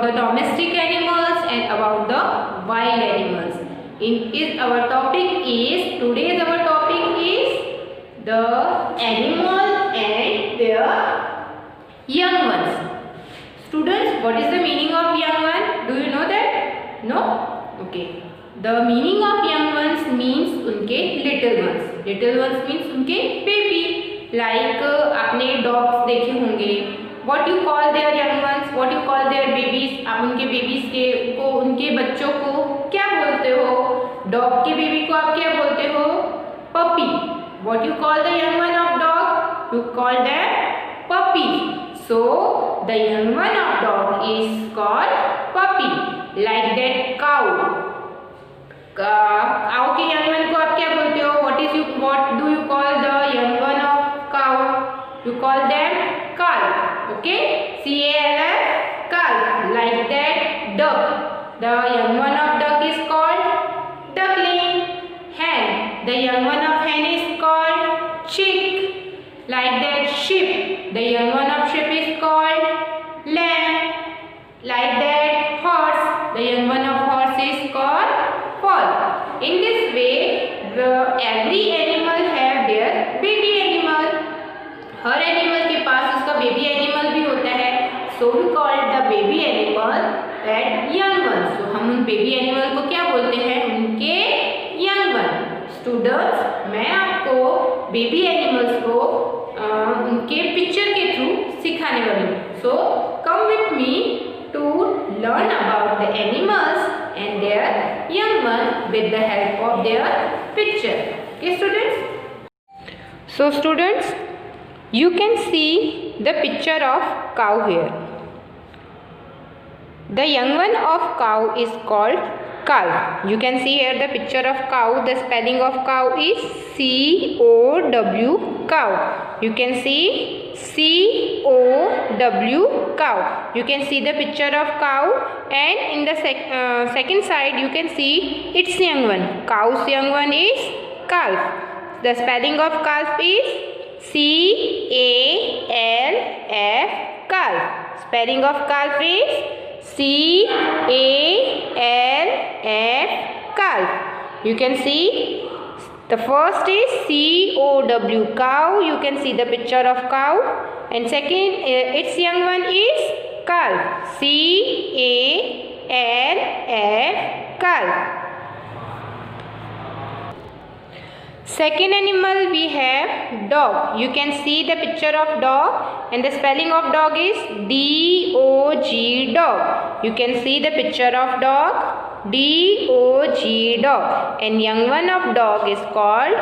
the domestic animals and about the wild animals. Our topic is the animal and their young ones. Students, what is the meaning of young one? Do you know that? No? Okay. The meaning of young ones means उनके little ones. Little ones means उनके baby. Like आपने dogs देखे होंगे. What you call their young ones? What you call their babies? आप उनके babies को उनके बच्चों को क्या बोलते हो? Dog के baby को आप क्या बोलते हो? Puppy. What you call the young one of dog? You call them puppy. So the young one of dog is called puppy. Like that cow. Cow के young one को आप क्या बोलते हो? What do you call the young one of cow? You call them calf. Okay? C-A-L-F, calf. Like that duck. The young one of duck is called duckling. Hen. The young one of hen is called chick. Like that sheep. The young one of sheep is called lamb. Like that horse. The young one of horse is called foal. In this way, every animal have their baby animal. Her animal के पास उसका baby animal भी होता है. So we call the baby animal that young one. So हम उन baby animal को क्या बोलते हैं? उनके young one. Students, मैं आपको baby animals को उनके picture के through सिखाने वाली हूँ. So come with me to learn about the animals and their young one with the help of their picture. Okay, students? So students, you can see the picture of cow here. The young one of cow is called calf. You can see here the picture of cow. The spelling of cow is C-O-W, cow. You can see C-O-W, cow. You can see the picture of cow, and in the second side you can see its young one. Cow's young one is calf. The spelling of calf is C-A-L-F, calf. Spelling of calf is C-A-L-F, calf. You can see the first is C-O-W, cow. You can see the picture of cow. And second, its young one is calf. C-A-L-F, calf. Second animal we have dog. You can see the picture of dog, and the spelling of dog is D-O-G, dog. You can see the picture of dog, D-O-G, dog. And young one of dog is called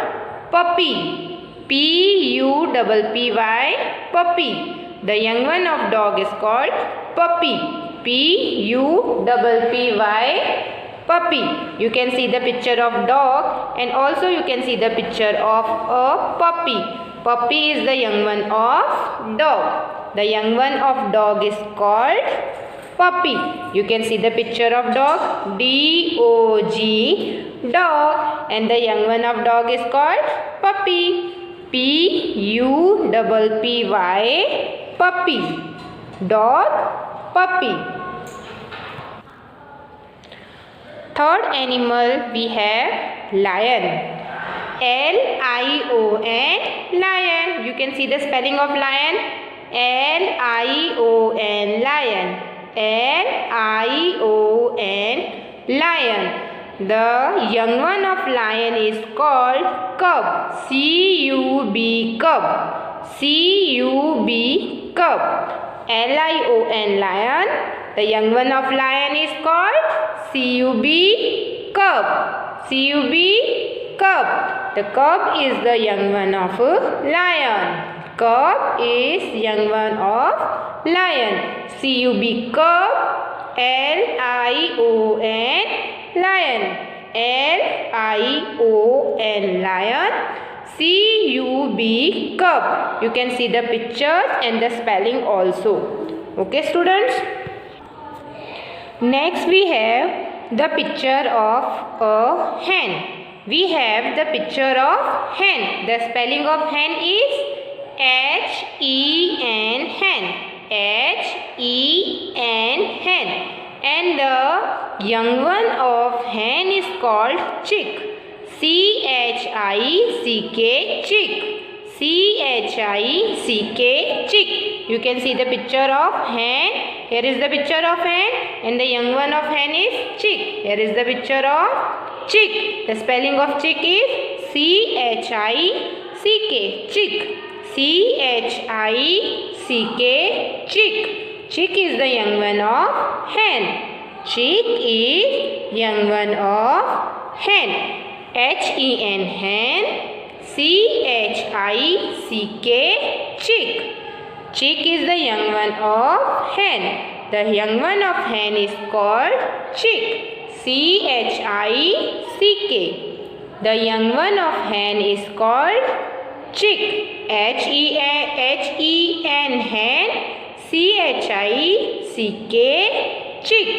puppy. P-U-P-P-Y, puppy. The young one of dog is called puppy. P-U-P-P-Y, puppy. You can see the picture of dog, and also you can see the picture of a puppy. Puppy is the young one of dog. The young one of dog is called puppy. You can see the picture of dog, D-O-G, dog, and the young one of dog is called puppy. P-U-P-P-Y, puppy. Dog, puppy. Third animal we have lion. L-I-O-N, lion. You can see the spelling of lion, L-I-O-N, lion. L-I-O-N, lion. The young one of lion is called cub. C-U-B, cub. C-U-B, cub. L-I-O-N, lion. The young one of lion is called C-U-B, cub. C-U-B, cub. The cub is the young one of lion. Cub is young one of lion. C-U-B, cub. L-I-O-N, lion. L-I-O-N, lion. C-U-B, cub. You can see the pictures and the spelling also. Okay, students? Next we have the picture of a hen. We have the picture of hen. The spelling of hen is H-E-N, hen. H-E-N, hen. and the young one of hen is called chick. C-H-I-C-K, chick. C-H-I-C-K, chick. You can see the picture of hen. Here is the picture of hen and the young one of hen is chick. Here is the picture of chick. The spelling of chick is C-H-I-C-K, chick. C-H-I-C-K, chick. Chick is the young one of hen. Chick is young one of hen. H-E-N, hen. C-H-I-C-K, chick. Chick is the young one of hen. The young one of hen is called chick. C-H-I-C-K. The young one of hen is called chick. H-E-N, hen. C-H-I-C-K, chick.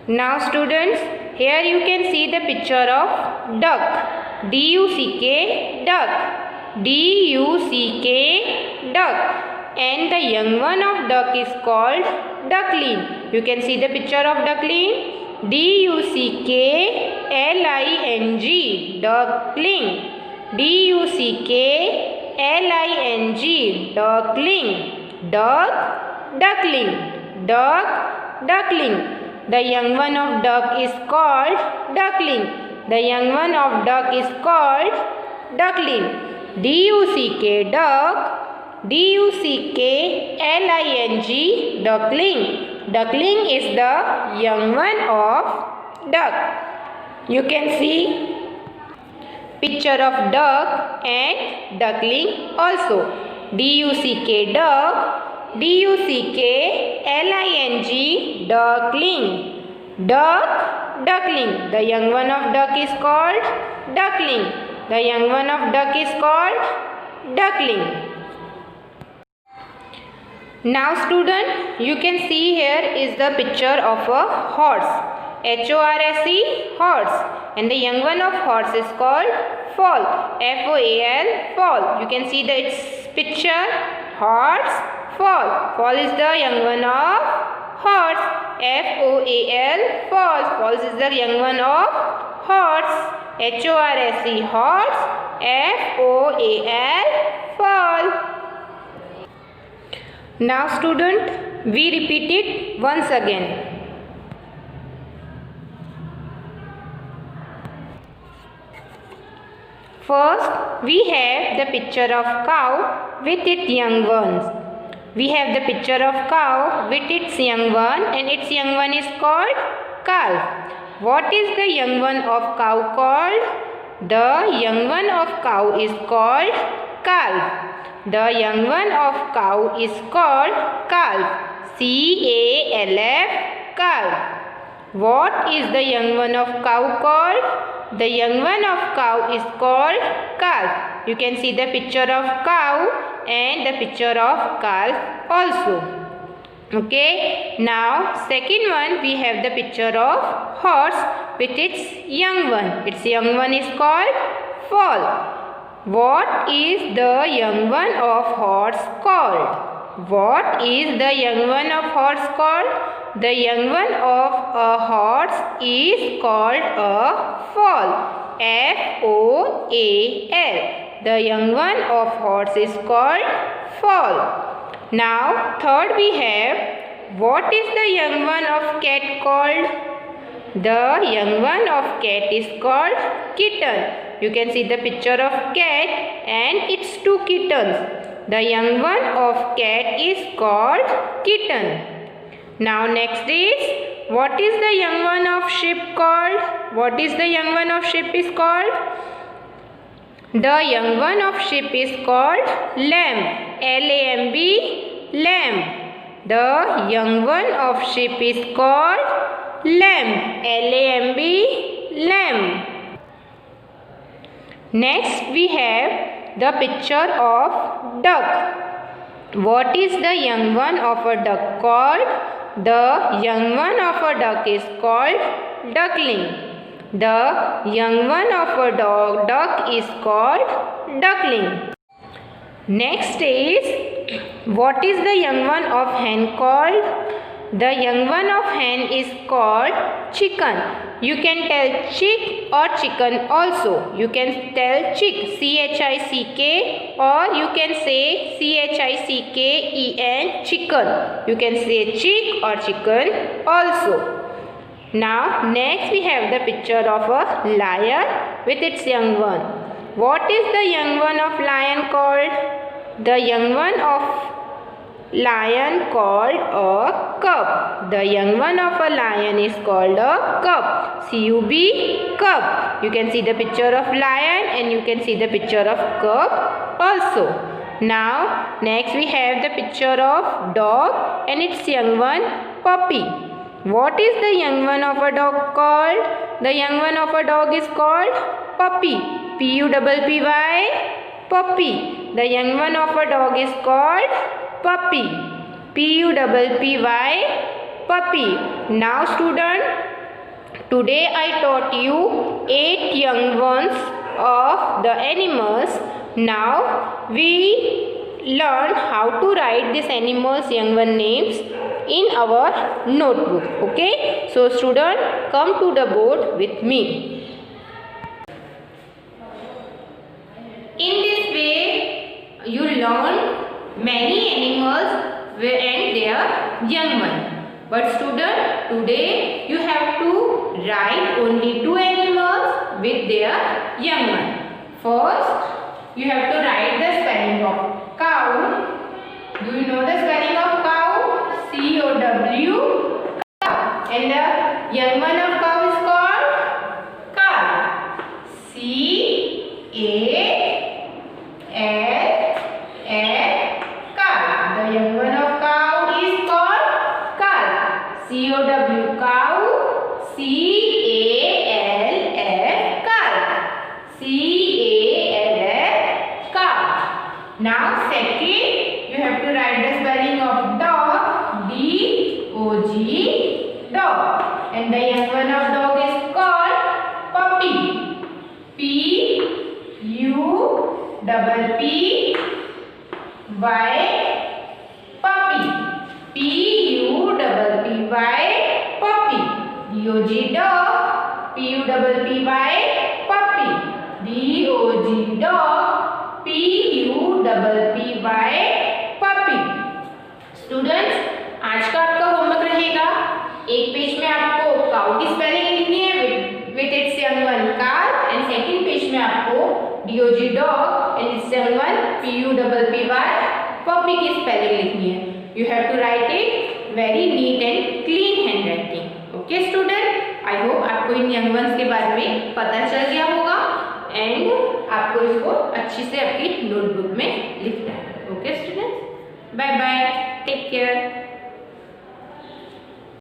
Now students, here you can see the picture of duck. D-U-C-K, duck. D-U-C-K, duck. And the young one of duck is called duckling. You can see the picture of duckling. D-U-C-K-L-I-N-G, duckling. D-U-C-K-L-I-N-G, duckling. Duck, duckling. Duck, duckling. The young one of duck is called duckling. The young one of duck is called duckling. D-U-C-K, duck. D-U-C-K-L-I-N-G, duckling. Duckling is the young one of duck. You can see picture of duck and duckling also. D-U-C-K, duck. D-U-C-K-L-I-N-G, duckling. Duck, duckling. The young one of duck is called duckling. The young one of duck is called duckling. Now student, you can see here is the picture of a horse. H-O-R-S-E, horse. And the young one of horse is called foal. F-O-A-L, foal. You can see its picture, horse, foal. Foal is the young one of horse. F-O-A-L, false. False is the young one of horse. H-O-R-S-E, horse. F-O-A-L, fall. Now student, we repeat it once again. First, we have the picture of cow with its young ones. We have the picture of cow with its young one, and its young one is called calf. What is the young one of cow called? The young one of cow is called calf. The young one of cow is called calf. C-A-L-F, calf. What is the young one of cow called? The young one of cow is called calf. You can see the picture of cow and the picture of calf also. Okay. Now second one, we have the picture of horse with its young one. Its young one is called foal. What is the young one of horse called? What is the young one of horse called? The young one of a horse is called a foal. F-O-A-L. The young one of horse is called foal. Now third we have, what is the young one of cat called? The young one of cat is called kitten. You can see the picture of cat and its two kittens. The young one of cat is called kitten. Now next is, what is the young one of sheep called? What is the young one of sheep is called? The young one of sheep is called lamb. L-A-M-B, lamb. The young one of sheep is called lamb. L-A-M-B, lamb. Next we have the picture of duck. What is the young one of a duck called? The young one of a duck is called duckling. The young one of a duck is called duckling. Next is, what is the young one of hen called? The young one of hen is called chicken. You can tell chick or chicken also. You can tell chick, C-H-I-C-K, or you can say C-H-I-C-K-E-N, chicken. You can say chick or chicken also. Now next we have the picture of a lion with its young one. What is the young one of lion called? The young one of lion called a cub. The young one of a lion is called a cub. C-U-B, cub. You can see the picture of lion and you can see the picture of cub also. Now next we have the picture of dog and its young one puppy. What is the young one of a dog called? The young one of a dog is called puppy. P-U-P-P-Y, puppy. The young one of a dog is called puppy. P-U-P-P-Y, puppy. Now student, today I taught you 8 young ones of the animals. Now we learn how to write these animals young one names in our notebook. Okay, so student, come to the board with me. In this way you learn many animals and their young one. But student, today you have to write only 2 animals with their young one. First, you have to write the spelling of cow. Do you know the spelling of cow? C-O-W, cow. And the young one of cow is called calf. C-A-L-F, calf. The young one of cow is called calf. C-O-W, cow. C-A-L-F, calf. C-A-L-F, calf. Now second, you have to write the spelling of dog. D-O-G, dog. And the young one of dog is called puppy. P-U-P-P-Y, puppy. P-U-P-P-Y, puppy. D-O-G, dog. P-U-P-P-Y, puppy. D-O-G, dog. P-U-P-P-Y, puppy. Students, आज का आपका homework रहेगा, एक page में आपको cow की spelling लिखनी है with its young one calf, and second page में आपको DOG dog and its young one PUPPY puppy की स्पेलिंग लिखनी है. You have to write it very neat and clean handwriting. Okay student, I hope आपको इन young ones के बारे में पता चल गया होगा एंड आपको इसको अच्छी से आपकी नोटबुक में लिखना है. Okay students, bye bye, take care.